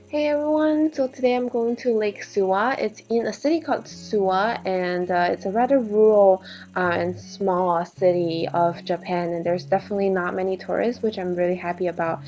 Hey everyone, so today I'm going to Lake Suwa. It's in a city called Suwa, and it's a rather rural and small city of Japan, and there's definitely not many tourists, which I'm really happy about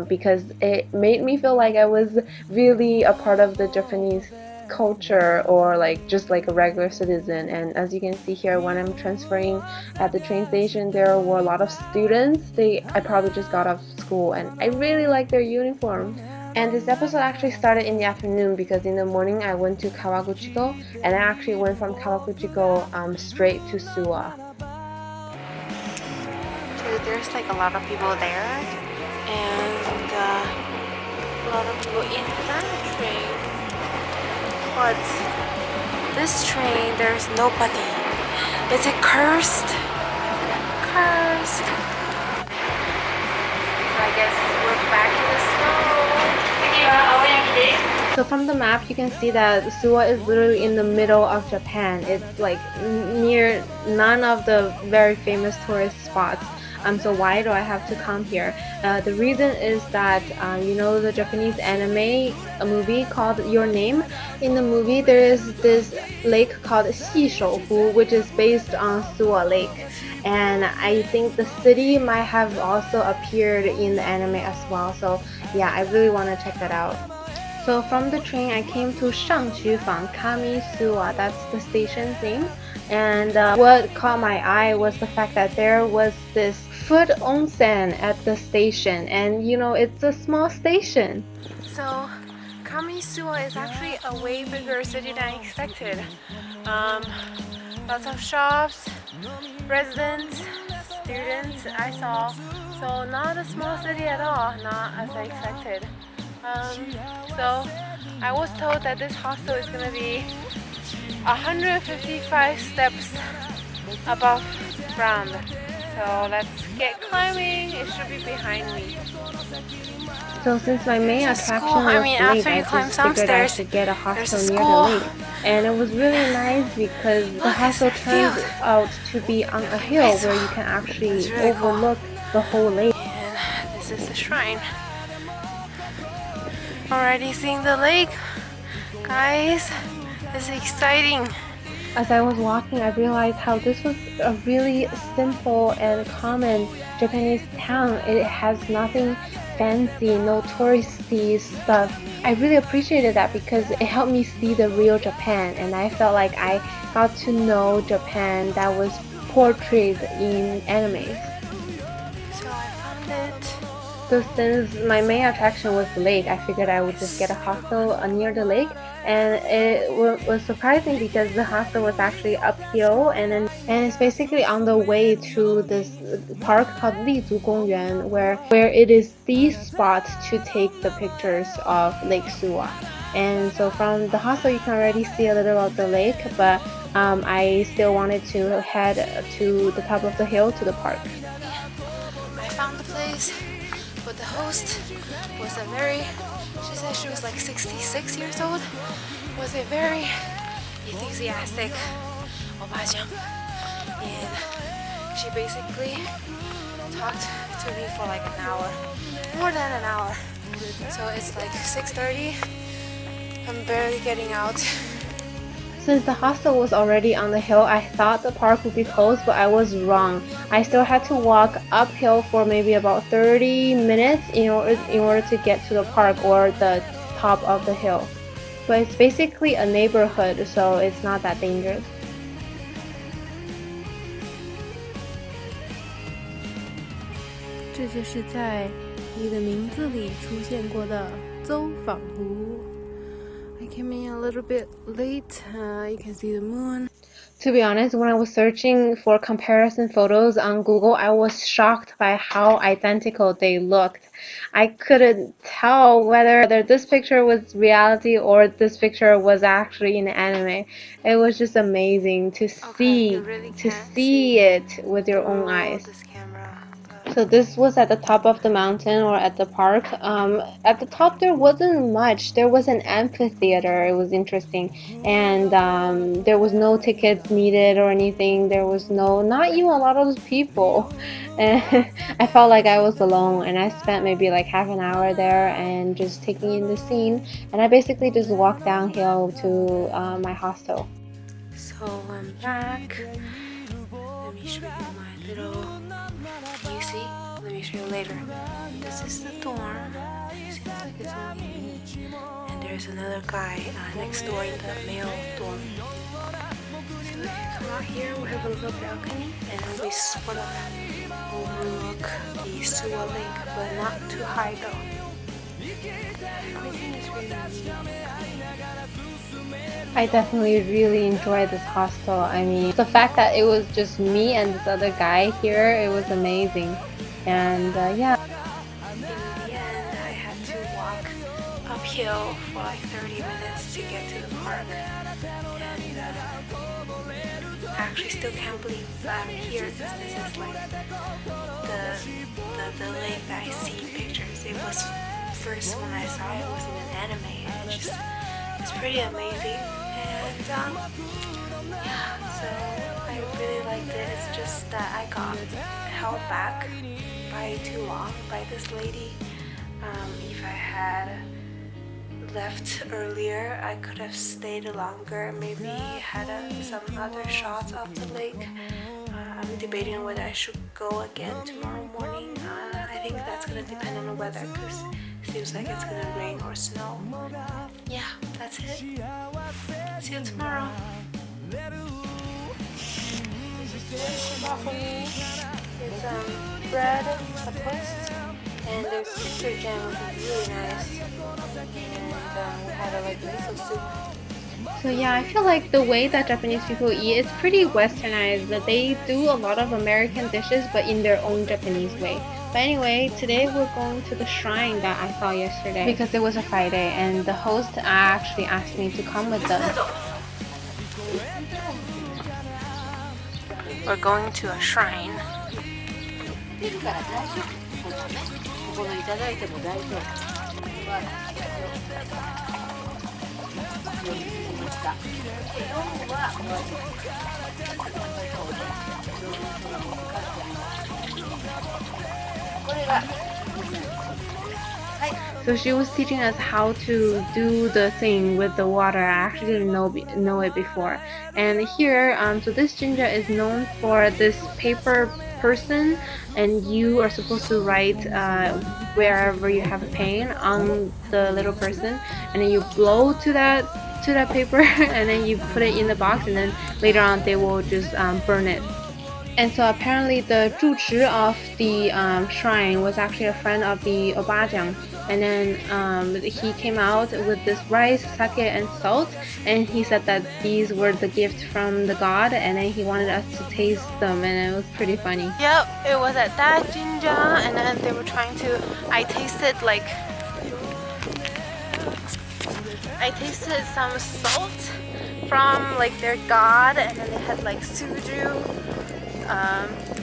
because it made me feel like I was really a part of the Japanese culture or like just like a regular citizen. And as you can see here, when I'm transferring at the train station, there were a lot of students. I probably just got off school, and I really like their uniform. And this episode actually started in the afternoon because in the morning I went to Kawaguchiko, and I actually went from Kawaguchiko straight to Suwa. Dude, there's like a lot of people there, and a lot of people in that train. But this train, there's nobody. Is it cursed? Cursed. So I guess we're back in the snow. So from the map, you can see that Suwa is literally in the middle of Japan. It's like near none of the very famous tourist spots. So why do I have to come here? The reason is that you know the Japanese anime a movie called Your Name. In the movie, there is this lake called Shishouhu, which is based on Suwa Lake. And I think the city might have also appeared in the anime as well. So yeah, I really want to check that out. So from the train, I came to Shangqufang Suwa. That's the station's name. And what caught my eye was the fact that there was this foot onsen at the station, and you know it's a small station. So Suwa is actually a way bigger city than I expected. Lots of shops, residents, students I saw. So not a small city at all, not as I expected. So I was told that this hostel is gonna be 155 steps above ground. So let's get climbing. It should be behind me. So since my main attraction was the lake, I just figured I should get a hostel near the lake. And it was really nice because the hostel turned out to be on a hill where you can actually overlook the whole lake. And this is the shrine. Already seeing the lake, guys. It's exciting. As I was walking, I realized how this was a really simple and common Japanese town. It has nothing fancy, no touristy stuff. I really appreciated that because it helped me see the real Japan, and I felt like I got to know Japan that was portrayed in anime. So I found it. So since my main attraction was the lake, I figured I would just get a hostel near the lake, and it was surprising because the hostel was actually uphill, and it's basically on the way to this park called Lizu Gongyuan, where it is the spot to take the pictures of Lake Suwa. And so from the hostel you can already see a little of the lake, but I still wanted to head to the top of the hill to the park. I found the place. But the host was she said she was like 66 years old, was a very enthusiastic obajiang. And she basically talked to me for like an hour, more than an hour. So it's like 6:30, I'm barely getting out. Since the hostel was already on the hill, I thought the park would be closed, but I was wrong. I still had to walk uphill for maybe about 30 minutes in order to get to the park or the top of the hill. But it's basically a neighborhood, so it's not that dangerous. 这就是在你的名字里出现过的走访湖。I came in a little bit late. You can see the moon. To be honest, when I was searching for comparison photos on Google, I was shocked by how identical they looked. I couldn't tell whether this picture was reality or this picture was actually in anime. It was just amazing to see it with your own eyes. So this was at the top of the mountain or at the park. At the top there wasn't much. There was an amphitheater. It was interesting, and there was no tickets needed or anything. There was not even a lot of those people, and I felt like I was alone. And I spent maybe like half an hour there and just taking in the scene. And I basically just walked downhill to my hostel. So I'm back. Let me show you my little. You see? Let me show you later. This is the dorm. It seems like it's only me. And there's another guy next door in the male dorm. So if you come out here, we have a little balcony, and we sort of overlook the Suwa lake, but not too high though. Everything is really neat. I definitely really enjoyed this hostel. I mean, the fact that it was just me and this other guy here, it was amazing. And yeah. In the end, I had to walk uphill for like 30 minutes to get to the park. And I actually still can't believe that I'm here, because this is like the lake that I see in pictures. It was first when I saw it was in an anime, and it's pretty amazing. And yeah, so I really liked it. It's just that I got held back by too long by this lady. If I had left earlier, I could have stayed longer, maybe had some other shots of the lake. I'm debating whether I should go again tomorrow morning. I think that's gonna depend on the weather, because it seems like it's gonna rain or snow. Yeah, that's it. See you tomorrow. This is what bought for me. It's bread, a toast, and there's sister jam, which is really nice. And we had a miso soup. So yeah, I feel like the way that Japanese people eat is pretty westernized. That they do a lot of American dishes, but in their own Japanese way. But anyway, today we're going to the shrine that I saw yesterday because it was a Friday, and the host actually asked me to come with them. We're going to a shrine. So she was teaching us how to do the thing with the water. I actually didn't know it before. And here, so this jinja is known for this paper person, and you are supposed to write wherever you have pain on the little person, and then you blow to that paper, and then you put it in the box, and then later on they will just burn it. And so apparently the 住持 of the shrine was actually a friend of the Obajang. And then he came out with this rice, sake, and salt, and he said that these were the gift from the god, and then he wanted us to taste them, and it was pretty funny. Yep, it was at that jinja, and then they were trying to, I tasted some salt from like their god, and then they had like suju.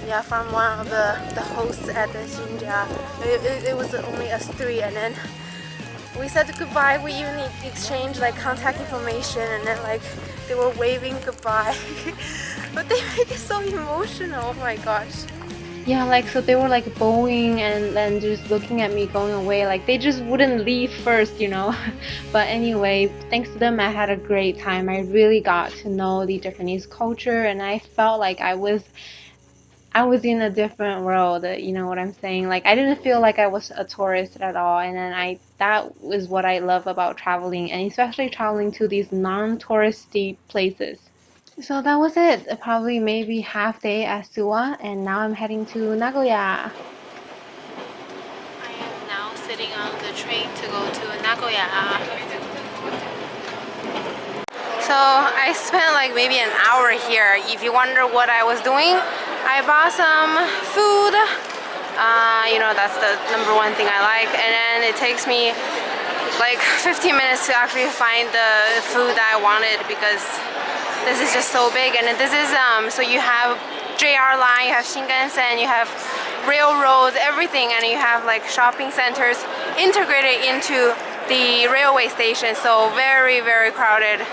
Yeah, from one of the hosts at the Shinja. It was only us three, and then we said goodbye. We even exchanged like contact information, and then like they were waving goodbye. But they make it so emotional. Oh my gosh. Yeah, like so they were like bowing and then just looking at me going away, like they just wouldn't leave first, you know. But anyway, thanks to them I had a great time. I really got to know the Japanese culture, and I felt like I was in a different world, you know what I'm saying? Like I didn't feel like I was a tourist at all, and then that was what I love about traveling, and especially traveling to these non-touristy places. So that was it. Probably maybe half day at Suwa, and now I'm heading to Nagoya. I am now sitting on the train to go to Nagoya. So I spent like maybe an hour here. If you wonder what I was doing, I bought some food. You know, that's the number one thing I like. And then it takes me like 15 minutes to actually find the food that I wanted, because this is just so big. And this is so you have JR line, you have Shinkansen, you have railroads, everything, and you have like shopping centers integrated into the railway station, so very, very crowded.